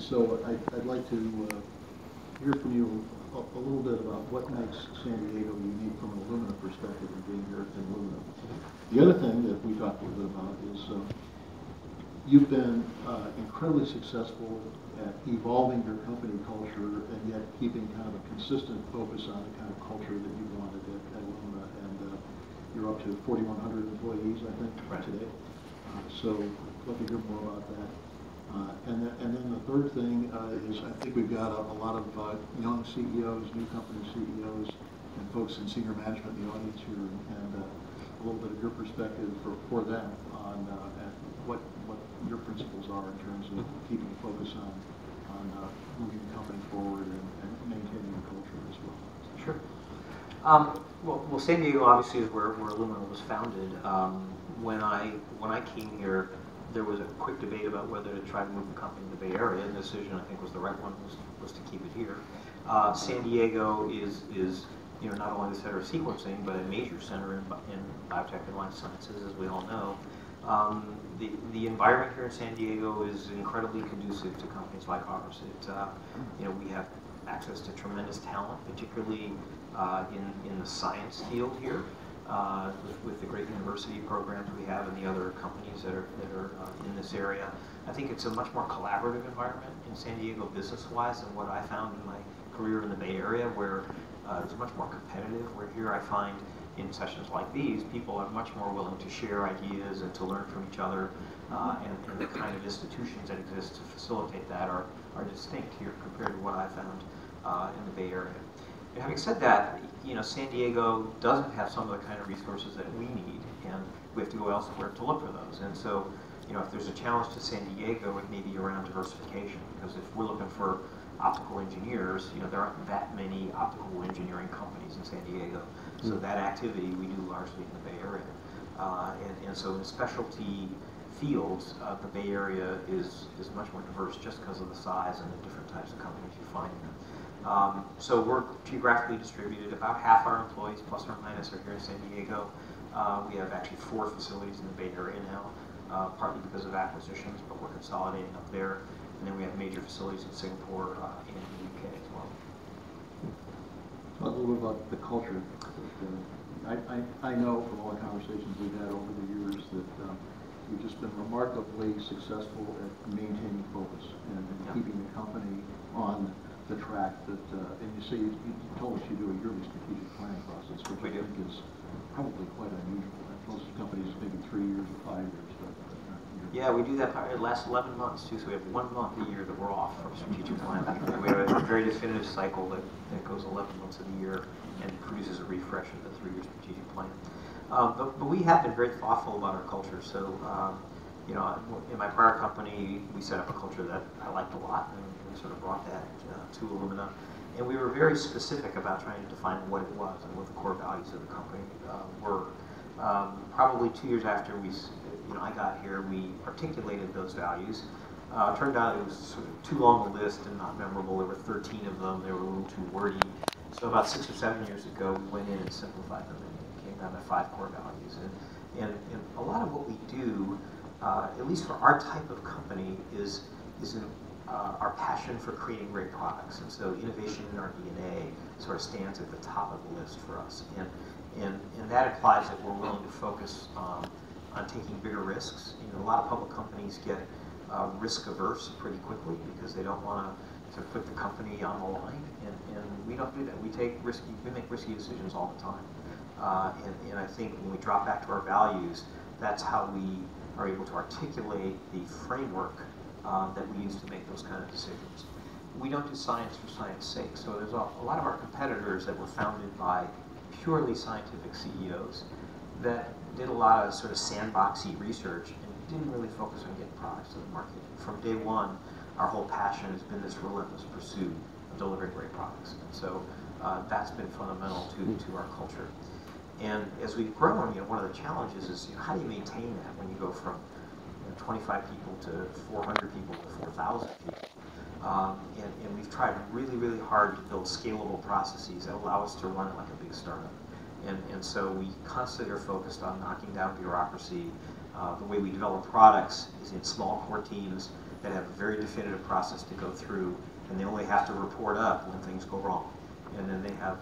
And so I'd like to hear from you a little bit about what makes San Diego unique from an Illumina perspective and being here at Illumina. The other thing that we talked a little bit about is you've been incredibly successful at evolving your company culture and yet keeping kind of a consistent focus on the kind of culture that you wanted at Illumina. And you're up to 4,100 employees, I think, right today. So I'd love to hear more about that. And then the third thing is I think we've got a lot of young CEOs, new company CEOs, and folks in senior management in the audience here, and a little bit of your perspective for them on what your principles are in terms of keeping focus on moving the company forward and maintaining the culture as well. Sure. Well, San Diego obviously is where Illumina was founded. When I came here, there was a quick debate about whether to try to move the company to the Bay Area, and the decision I think was the right one, was to keep it here. San Diego is not only the center of sequencing, but a major center in biotech and life sciences, as we all know. The environment here in San Diego is incredibly conducive to companies like ours. We have access to tremendous talent, particularly in the science field here. With the great university programs we have and the other companies that are in this area. I think it's a much more collaborative environment in San Diego business-wise than what I found in my career in the Bay Area, where it's much more competitive, where here I find in sessions like these, people are much more willing to share ideas and to learn from each other, and the kind of institutions that exist to facilitate that are distinct here compared to what I found in the Bay Area. And having said that, San Diego doesn't have some of the kind of resources that we need, and we have to go elsewhere to look for those. And so, if there's a challenge to San Diego, it may be around diversification, because if we're looking for optical engineers, there aren't that many optical engineering companies in San Diego. So that activity we do largely in the Bay Area. And so in specialty fields, the Bay Area is much more diverse just because of the size and the different types of companies you find there. So we're geographically distributed. About half our employees, plus or minus, are here in San Diego. We have actually 4 facilities in the Bay Area now, partly because of acquisitions, but we're consolidating up there. And then we have major facilities in Singapore and the UK as well. Talk a little bit about the culture. I know from all the conversations we've had over the years that you've just been remarkably successful at maintaining focus and keeping the company on the track that, and you say you told us you do a yearly strategic planning process, which I think is probably quite unusual. Most companies maybe 3 years or 5 years, but yeah, we do that. It lasts 11 months too, so we have 1 month a year that we're off from strategic planning. We have a very definitive cycle that goes 11 months of the year and produces a refresh of the 3-year strategic plan. But we have been very thoughtful about our culture. So, in my prior company, we set up a culture that I liked a lot, and we sort of brought that to Illumina. And we were very specific about trying to define what it was and what the core values of the company were. Probably 2 years after I got here, we articulated those values. Turned out it was sort of too long a list and not memorable. There were 13 of them. They were a little too wordy. So about 6 or 7 years ago, we went in and simplified them, and it came down to 5 core values. And a lot of what we do, at least for our type of company, is in our passion for creating great products. And so innovation in our DNA sort of stands at the top of the list for us. And that implies that we're willing to focus on taking bigger risks. A lot of public companies get risk averse pretty quickly because they don't want to put the company on the line, and we don't do that. We make risky decisions all the time. And I think when we drop back to our values, that's how we are able to articulate the framework that we use to make those kind of decisions. We don't do science for science sake. So there's a lot of our competitors that were founded by purely scientific CEOs that did a lot of sort of sandboxy research and didn't really focus on getting products to the market. From day one, our whole passion has been this relentless pursuit of delivering great products. And so that's been fundamental to our culture. And as we've grown, one of the challenges is how do you maintain that when you go from 25 people to 400 people to 4,000 people? And we've tried really, really hard to build scalable processes that allow us to run it like a big startup. And so we constantly are focused on knocking down bureaucracy, The way we develop products is in small core teams that have a very definitive process to go through, and they only have to report up when things go wrong. And then they have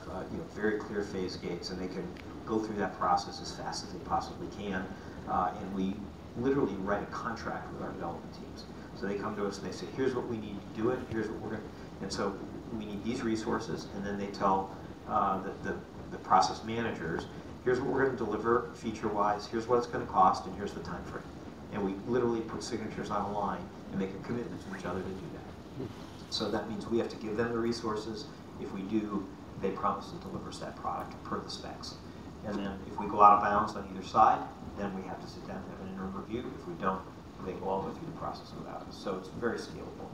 very clear phase gates, and they can go through that process as fast as they possibly can. And we literally write a contract with our development teams. So they come to us and they say, here's what we need to do it, here's what we're going to, and so we need these resources, and then they tell the process managers, here's what we're going to deliver feature-wise, here's what it's going to cost, and here's the time frame. And we literally put signatures on a line and make a commitment to each other to do that. So that means we have to give them the resources. If we do, they promise to deliver us that product per the specs. And then if we go out of bounds on either side, then we have to sit down and have an interim review. If we don't, they go all the way through the process without us. So it's very scalable.